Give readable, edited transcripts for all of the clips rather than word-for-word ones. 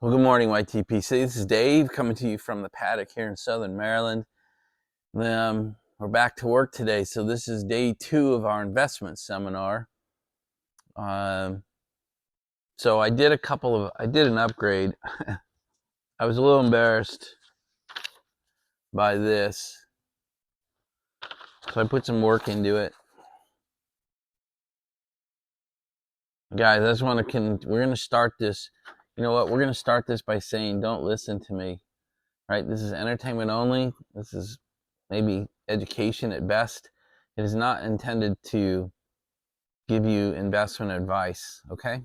Well, good morning, YTPC. This is Dave coming to you from the paddock here in Southern Maryland. We're back to work today, so this is day 2 of our investment seminar. So I did an upgrade. I was a little embarrassed by this, so I put some work into it. Guys, I just want to, we're going to start this. You know what? We're going to start this by saying, don't listen to me, right? This is entertainment only. This is maybe education at best. It is not intended to give you investment advice, okay?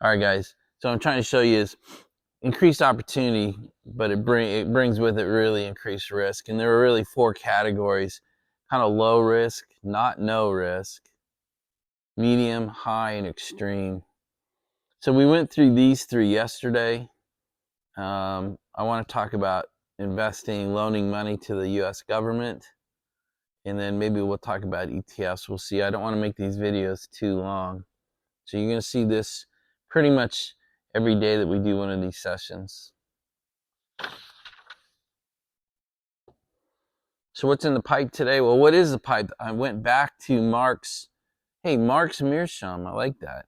All right, guys. So what I'm trying to show you is increased opportunity, but it brings with it really increased risk. And there are really 4 categories: kind of low risk, not no risk, medium, high, and extreme. So we went through these 3 yesterday. I want to talk about investing, loaning money to the U.S. government, and then maybe we'll talk about ETFs. We'll see. I don't want to make these videos too long. So you're going to see this pretty much every day that we do one of these sessions. So what's in the pipe today? Well, what is the pipe? I went back to Marks. Hey, Marks Meerschaum. I like that.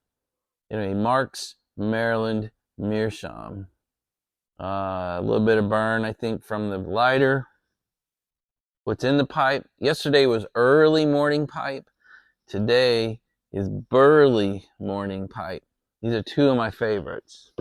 Anyway, Marks Maryland Meerschaum. A little bit of burn, I think, from the lighter. What's in the pipe? Yesterday was early morning pipe. Today is burly morning pipe. These are 2 of my favorites.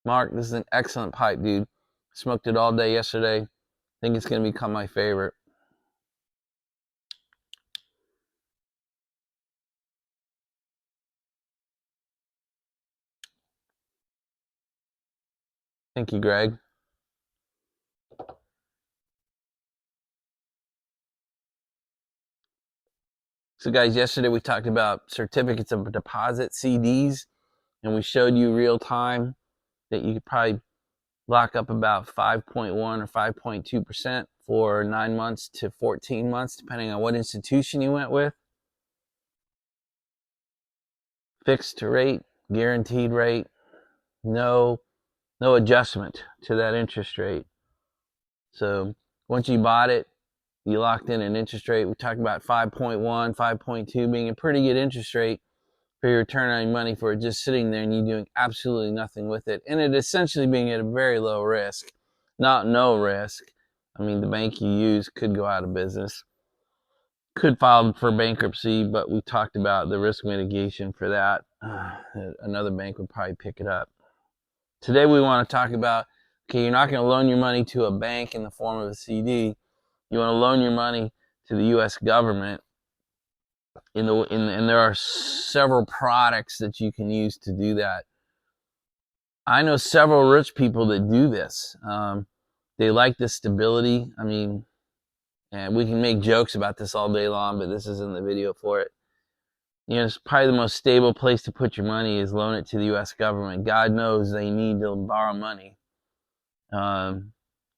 Mark, this is an excellent pipe, dude. Smoked it all day yesterday. I think it's going to become my favorite. Thank you, Greg. So guys, yesterday we talked about certificates of deposit, CDs, and we showed you real time that you could probably lock up about 5.1 or 5.2% for 9 months to 14 months, depending on what institution you went with. Fixed rate, guaranteed rate, no adjustment to that interest rate. So once you bought it, you locked in an interest rate. We talked about 5.1, 5.2 being a pretty good interest rate for your return on your money for it just sitting there and you doing absolutely nothing with it. And it essentially being at a very low risk, not no risk. I mean, the bank you use could go out of business, could file for bankruptcy, but we talked about the risk mitigation for that. Another bank would probably pick it up. Today we want to talk about, okay, you're not going to loan your money to a bank in the form of a CD. You want to loan your money to the U.S. government. And there are several products that you can use to do that. I know several rich people that do this. They like the stability. I mean, and we can make jokes about this all day long, but this isn't the video for it. You know, it's probably the most stable place to put your money is loan it to the U.S. government. God knows they need to borrow money.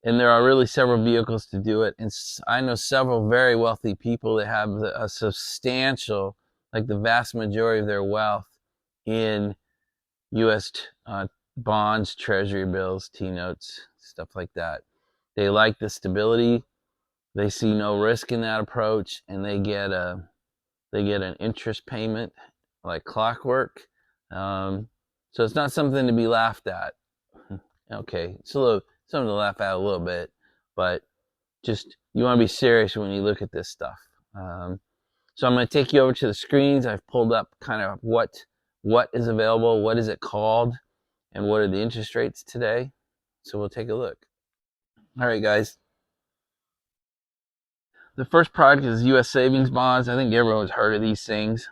And there are really several vehicles to do it. And I know several very wealthy people that have a substantial, like the vast majority of their wealth in U.S. Bonds, treasury bills, T-notes, stuff like that. They like the stability. They see no risk in that approach, and they get an interest payment like clockwork. So it's not something to be laughed at. Okay, it's something to laugh at a little bit, but just you want to be serious when you look at this stuff. So I'm going to take you over to the screens. I've pulled up kind of what is available, what is it called, and what are the interest rates today. So we'll take a look. All right, guys. The first product is U.S. savings bonds. I think everyone's heard of these things.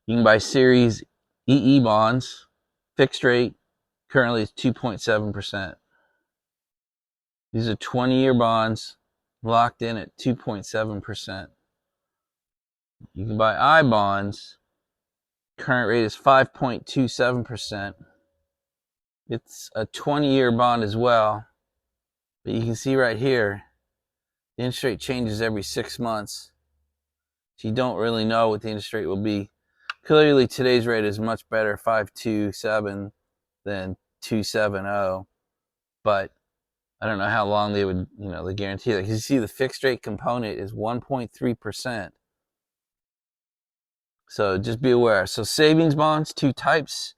You can buy Series EE bonds, fixed rate. Currently it's 2.7%. These are 20-year bonds locked in at 2.7%. You can buy I bonds. current rate is 5.27%. It's a 20-year bond as well. But you can see right here, the interest rate changes every 6 months. So you don't really know what the interest rate will be. Clearly, today's rate is much better, 5.27 than 2.70. But I don't know how long they would, they guarantee that. Because you see the fixed rate component is 1.3%. So just be aware. So savings bonds, two types.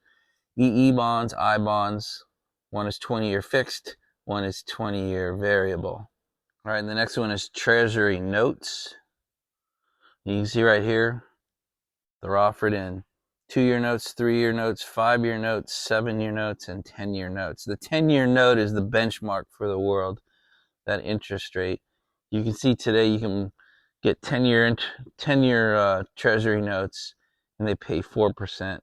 EE bonds, I bonds. One is 20-year fixed. One is 20-year variable. All right, and the next one is treasury notes. You can see right here, they're offered in 2-year notes, 3-year notes, 5-year notes, 7-year notes, and 10-year notes. The 10-year note is the benchmark for the world, that interest rate. You can see today you can get 10-year treasury notes, and they pay 4%,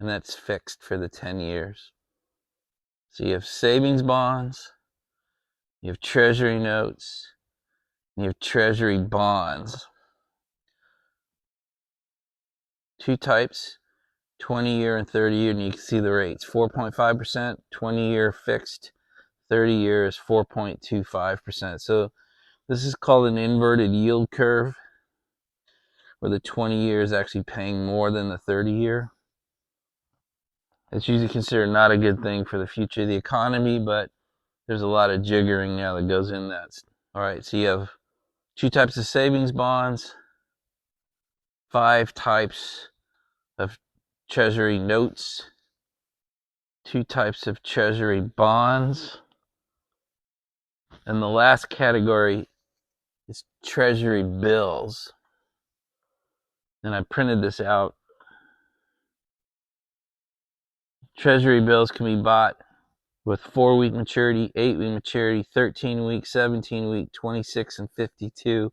and that's fixed for the 10 years. So you have savings bonds, you have treasury notes, and you have treasury bonds. Two types, 20-year and 30-year, and you can see the rates. 4.5%, 20-year fixed, 30 years, 4.25%. So this is called an inverted yield curve, where the 20-year is actually paying more than the 30-year. It's usually considered not a good thing for the future of the economy, but there's a lot of jiggering now that goes in that. All right, so you have two types of savings bonds, 5 types of treasury notes, 2 types of treasury bonds, and the last category is treasury bills. And I printed this out. Treasury bills can be bought with 4-week maturity, 8-week maturity, 13-week, 17-week, 26, and 52.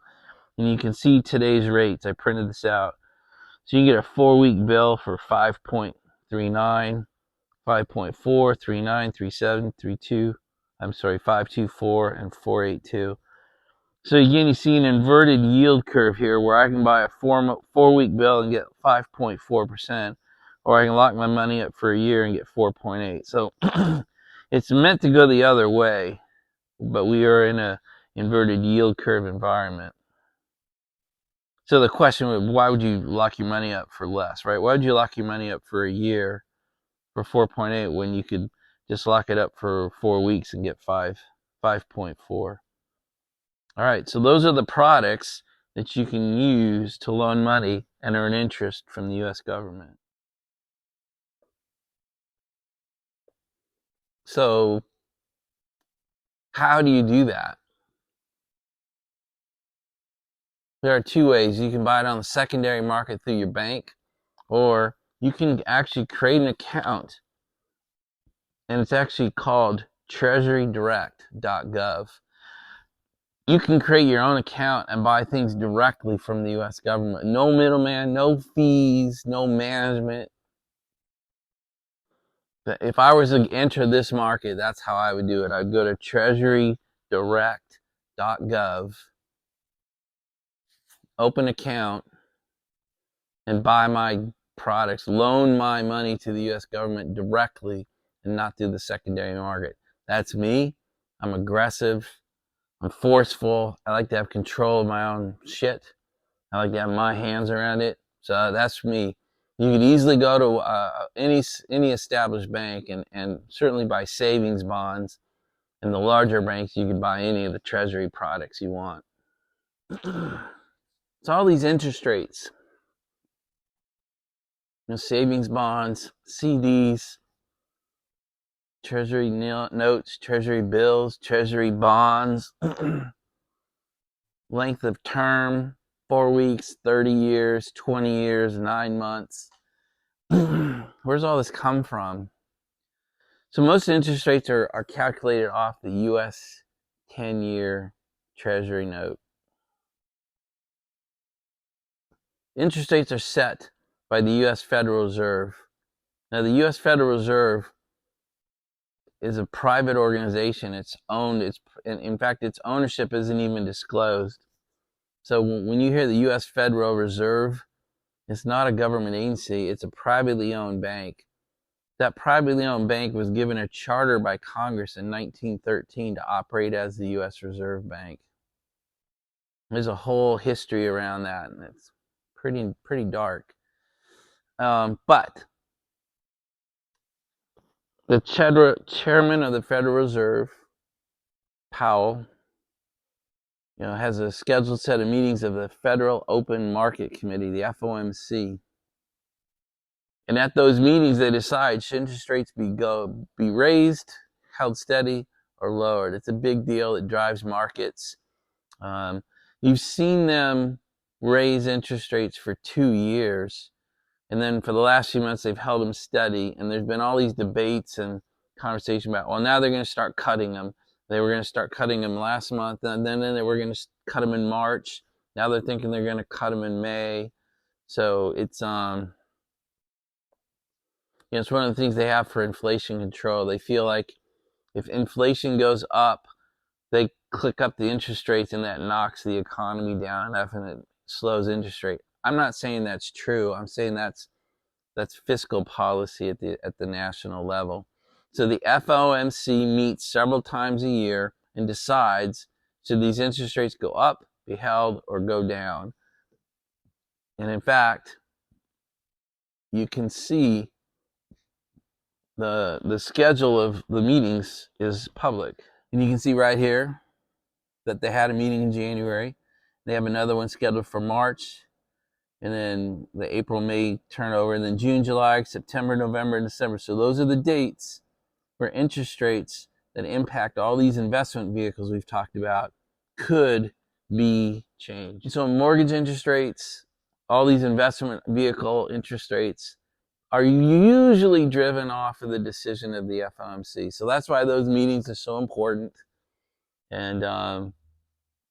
And you can see today's rates. I printed this out. So you can get a 4-week bill for 5.39, 5.4, 39, 37, 32. I'm sorry, 524 and 482. So again, you see an inverted yield curve here where I can buy a 4-week bill and get 5.4%, or I can lock my money up for a year and get 4.8. So it's meant to go the other way, but we are in a inverted yield curve environment. So the question was, why would you lock your money up for less, right? Why would you lock your money up for a year for 4.8 when you could just lock it up for 4 weeks and get 5.4? All right, so those are the products that you can use to loan money and earn interest from the U.S. government. So how do you do that? There are 2 ways. You can buy it on the secondary market through your bank, or you can actually create an account, and it's actually called treasurydirect.gov. You can create your own account and buy things directly from the U.S. government. No middleman, no fees, no management. If I was to enter this market, that's how I would do it. I'd go to treasurydirect.gov, open account, and buy my products, loan my money to the U.S. government directly and not through the secondary market. That's me. I'm aggressive. I'm forceful. I like to have control of my own shit. I like to have my hands around it. So that's me. You could easily go to any established bank and certainly buy savings bonds. In the larger banks, you could buy any of the treasury products you want. It's all these interest rates. Savings bonds, CDs, treasury notes, treasury bills, treasury bonds, length of term, 4 weeks, 30 years, 20 years, 9 months. Where's all this come from? So most interest rates are calculated off the U.S. 10-year treasury note. Interest rates are set by the U.S. Federal Reserve. Now, the U.S. Federal Reserve is a private organization. It's owned. In fact, its ownership isn't even disclosed. So when you hear the U.S. Federal Reserve, It's not a government agency. It's a privately owned bank. That privately owned bank was given a charter by Congress in 1913 to operate as the U.S. Reserve Bank. There's a whole history around that, and it's pretty dark. But the chairman of the Federal Reserve, Powell, has a scheduled set of meetings of the Federal Open Market Committee, the FOMC. And at those meetings, they decide should interest rates be raised, held steady, or lowered. It's a big deal. It drives markets. You've seen them raise interest rates for 2 years. And then for the last few months, they've held them steady. And there's been all these debates and conversation about, well, now they're going to start cutting them. They were going to start cutting them last month, and then they were going to cut them in March. Now they're thinking they're going to cut them in May. So it's it's one of the things they have for inflation control. They feel like if inflation goes up, they click up the interest rates, and that knocks the economy down enough, and it slows interest rate. I'm not saying that's true. I'm saying that's fiscal policy at the national level. So the FOMC meets several times a year and decides should these interest rates go up, be held, or go down. And in fact, you can see the schedule of the meetings is public. And you can see right here that they had a meeting in January. They have another one scheduled for March, and then the April, May turnover, and then June, July, September, November, and December. So those are the dates where interest rates that impact all these investment vehicles we've talked about could be changed. So mortgage interest rates, all these investment vehicle interest rates are usually driven off of the decision of the FOMC. So that's why those meetings are so important. And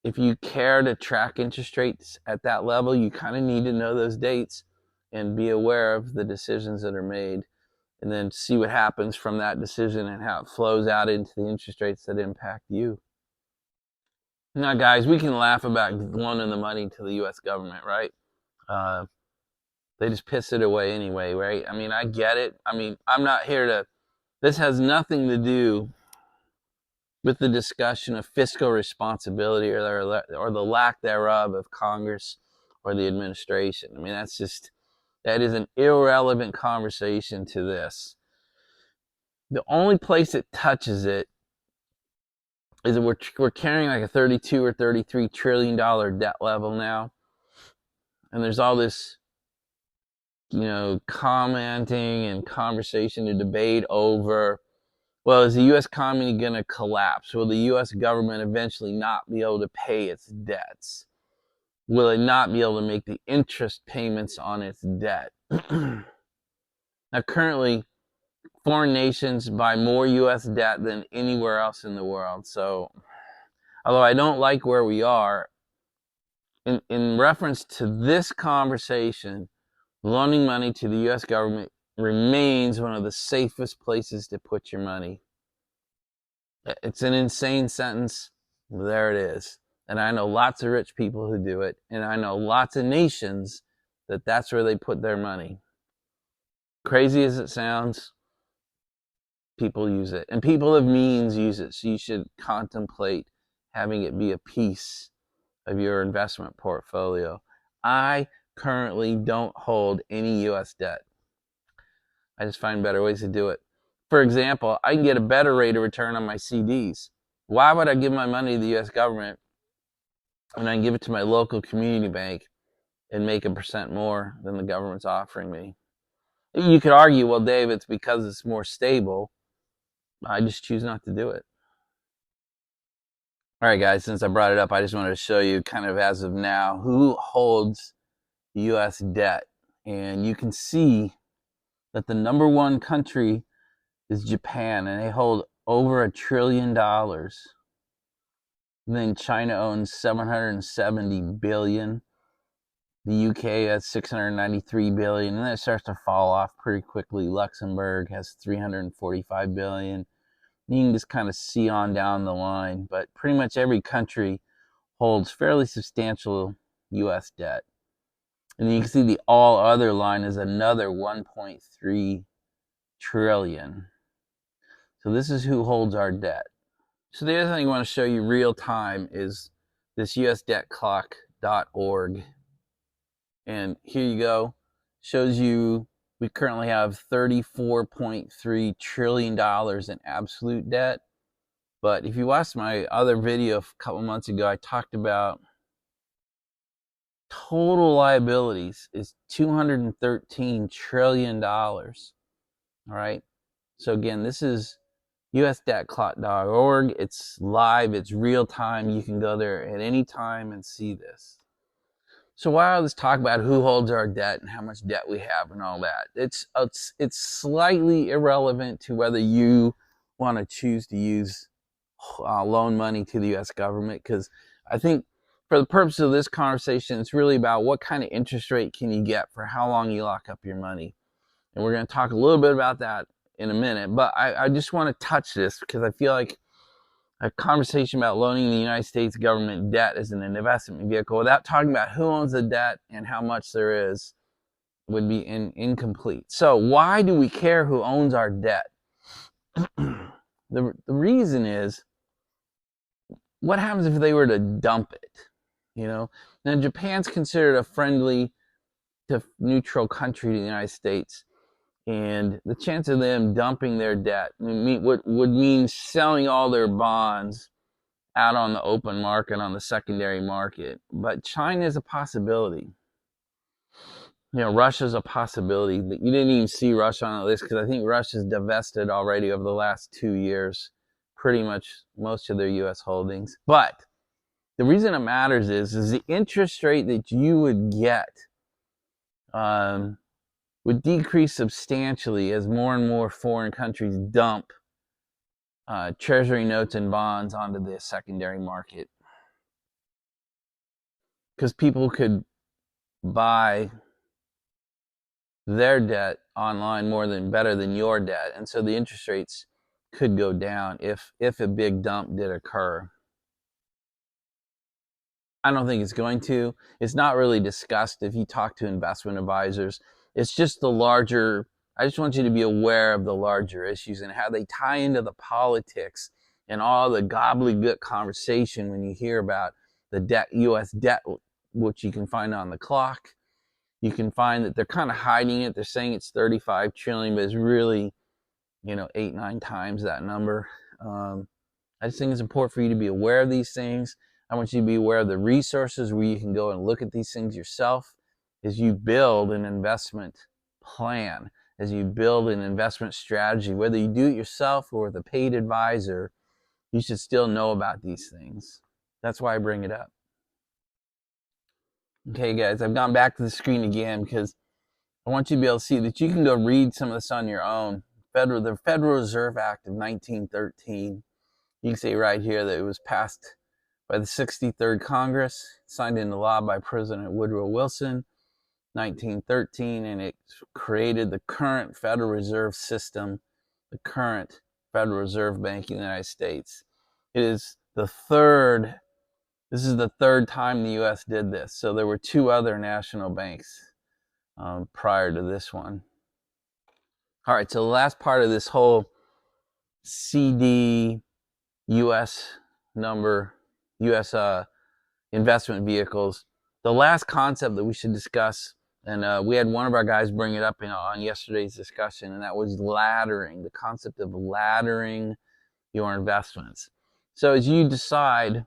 if you care to track interest rates at that level, you kind of need to know those dates and be aware of the decisions that are made, and then see what happens from that decision and how it flows out into the interest rates that impact you. Now, guys, we can laugh about loaning the money to the U.S. government, right? They just piss it away anyway, right? I mean, I get it. I mean, I'm not here to... This has nothing to do with the discussion of fiscal responsibility or the lack thereof of Congress or the administration. I mean, that is an irrelevant conversation to this. The only place it touches it is that we're carrying like a 32 or 33 trillion dollar debt level now, and there's all this commenting and conversation and debate over, well, is the U.S. economy going to collapse? Will the U.S. government eventually not be able to pay its debts? Will it not be able to make the interest payments on its debt? Now, currently, foreign nations buy more U.S. debt than anywhere else in the world. So, although I don't like where we are, in reference to this conversation, loaning money to the U.S. government remains one of the safest places to put your money. It's an insane sentence. There it is. And I know lots of rich people who do it. And I know lots of nations that's where they put their money. Crazy as it sounds, people use it. And people of means use it. So you should contemplate having it be a piece of your investment portfolio. I currently don't hold any U.S. debt. I just find better ways to do it. For example, I can get a better rate of return on my CDs. Why would I give my money to the U.S. government when I can give it to my local community bank and make 1% more than the government's offering me? You could argue, well, Dave, it's because it's more stable. I just choose not to do it. All right, guys, since I brought it up, I just wanted to show you kind of as of now who holds U.S. debt. And you can see that the number one country is Japan, and they hold over $1 trillion. Then China owns $770 billion. The UK has $693 billion, and then it starts to fall off pretty quickly. Luxembourg has $345 billion. You can just kind of see on down the line, but pretty much every country holds fairly substantial U.S. debt. And you can see the all other line is another 1.3 trillion. So this is who holds our debt. So the other thing I want to show you real time is this usdebtclock.org. And here you go. Shows you we currently have $34.3 trillion in absolute debt. But if you watched my other video a couple months ago, I talked about total liabilities is $213 trillion. All right. So again, this is usdebtclock.org. It's live, it's real time. You can go there at any time and see this. So while let's talk about who holds our debt and how much debt we have and all that, it's slightly irrelevant to whether you want to choose to use loan money to the U.S. government, because I think for the purpose of this conversation, it's really about what kind of interest rate can you get for how long you lock up your money. And we're going to talk a little bit about that in a minute, but I just want to touch this because I feel like a conversation about loaning the United States government debt as an investment vehicle without talking about who owns the debt and how much there is would be incomplete. So why do we care who owns our debt? The reason is, what happens if they were to dump it? Now Japan's considered a friendly to neutral country to the United States. And the chance of them dumping their debt would mean selling all their bonds out on the open market, on the secondary market. But China is a possibility. Russia's a possibility. You didn't even see Russia on the list because I think Russia's divested already over the last 2 years, pretty much most of their U.S. holdings. But the reason it matters is the interest rate that you would get would decrease substantially as more and more foreign countries dump treasury notes and bonds onto the secondary market. Because people could buy their debt online better than your debt. And so the interest rates could go down if a big dump did occur. I don't think it's going to. It's not really discussed if you talk to investment advisors. It's just I just want you to be aware of the larger issues and how they tie into the politics and all the gobbledygook conversation when you hear about the debt, U.S. debt, which you can find on the clock. You can find that they're kind of hiding it. They're saying it's 35 trillion, but it's really, 8-9 times that number. I just think it's important for you to be aware of these things. I want you to be aware of the resources where you can go and look at these things yourself as you build an investment plan, as you build an investment strategy. Whether you do it yourself or with a paid advisor, you should still know about these things. That's why I bring it up. Okay, guys, I've gone back to the screen again because I want you to be able to see that you can go read some of this on your own. The Federal Reserve Act of 1913. You can see right here that it was passed by the 63rd Congress, signed into law by President Woodrow Wilson, 1913, and it created the current Federal Reserve System, the current Federal Reserve Bank in the United States. This is the third time the U.S. did this. So there were 2 other national banks prior to this one. All right, so the last part of this whole CD U.S. investment vehicles, the last concept that we should discuss, and we had one of our guys bring it up on yesterday's discussion, and that was laddering, the concept of laddering your investments. So as you decide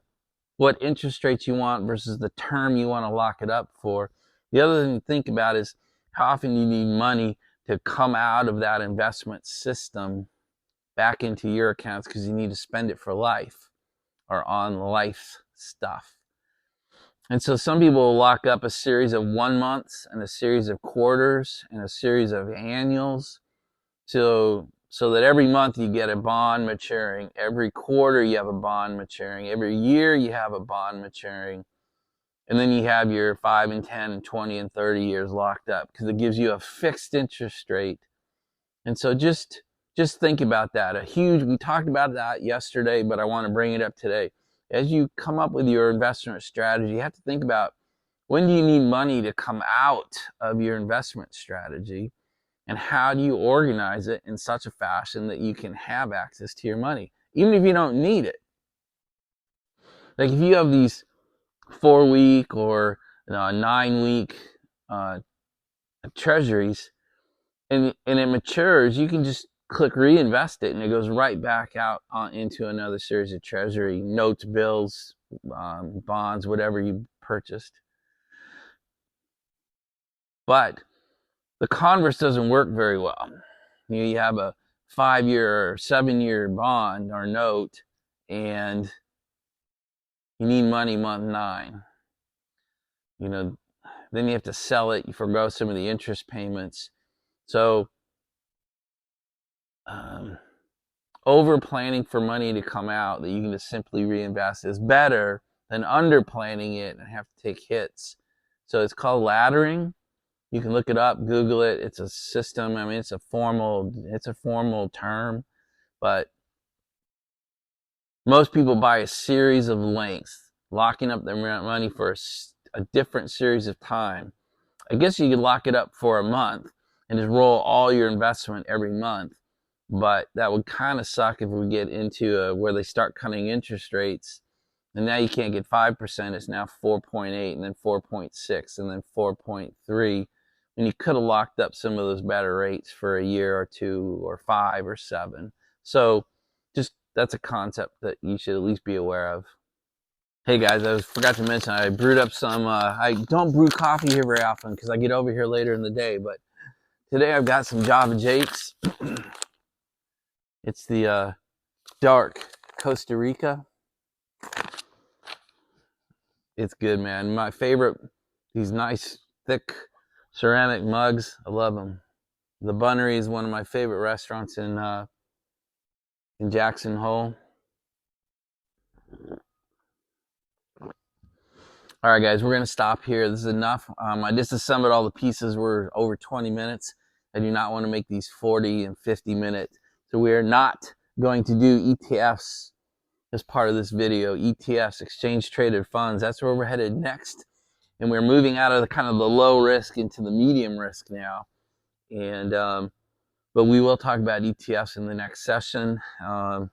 what interest rates you want versus the term you want to lock it up for, the other thing to think about is how often you need money to come out of that investment system back into your accounts because you need to spend it for life or on life stuff. And so some people will lock up a series of 1 months and a series of quarters and a series of annuals. So that every month you get a bond maturing, every quarter you have a bond maturing, every year you have a bond maturing, and then you have your 5 and 10 and 20 and 30 years locked up because it gives you a fixed interest rate. And so just think about that. We talked about that yesterday, but I want to bring it up today. As you come up with your investment strategy, you have to think about when do you need money to come out of your investment strategy, and how do you organize it in such a fashion that you can have access to your money, even if you don't need it. Like if you have these 4-week or 9-week treasuries, and it matures, you can just click reinvest it, and it goes right back out into another series of treasury notes, bills, bonds, whatever you purchased. But the converse doesn't work very well. You have a 5-year or 7-year bond or note, and you need money month 9. Then you have to sell it. You forgo some of the interest payments. So over planning for money to come out that you can just simply reinvest is better than under planning it and have to take hits. So it's called laddering. You can look it up, Google it. It's a system. I mean, it's a formal term, but most people buy a series of lengths, locking up their money for a different series of time. I guess you could lock it up for a month and just roll all your investment every month, but that would kind of suck if we get into where they start cutting interest rates, and now you can't get 5%. It's now 4.8, and then 4.6, and then 4.3. And you could have locked up some of those better rates for a year or 2 or 5 or 7. So just that's a concept that you should at least be aware of. Hey guys, I forgot to mention I brewed up some, I don't brew coffee here very often because I get over here later in the day, but today I've got some Java Jakes. It's the dark Costa Rica. It's good, man. My favorite, these nice thick ceramic mugs. I love them. The Bunnery is one of my favorite restaurants in Jackson Hole. All right, guys, we're going to stop here. This is enough. I disassembled all the pieces. We're over 20 minutes. I do not want to make these 40 and 50 minutes. So we are not going to do ETFs as part of this video. ETFs, exchange traded funds. That's where we're headed next. And we're moving out of the kind of the low risk into the medium risk now. And but we will talk about ETFs in the next session. Yeah,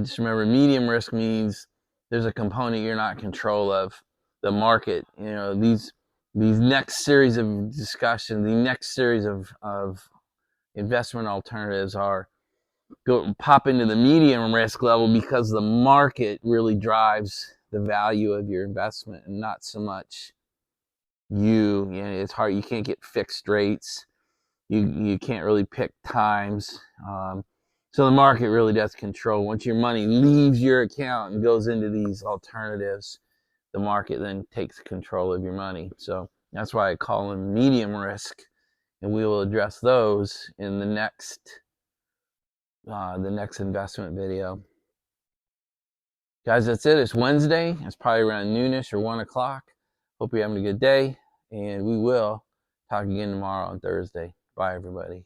just remember, medium risk means there's a component you're not in control of, the market. These next series of discussion, the next series of investment alternatives pop into the medium risk level because the market really drives the value of your investment, and not so much you. It's hard. You can't get fixed rates. You can't really pick times. So the market really does control. Once your money leaves your account and goes into these alternatives, the market then takes control of your money. So that's why I call them medium risk, and we will address those in the next investment video. Guys, that's it. It's Wednesday. It's probably around noonish or 1 o'clock. Hope you're having a good day, and we will talk again tomorrow on Thursday. Bye, everybody.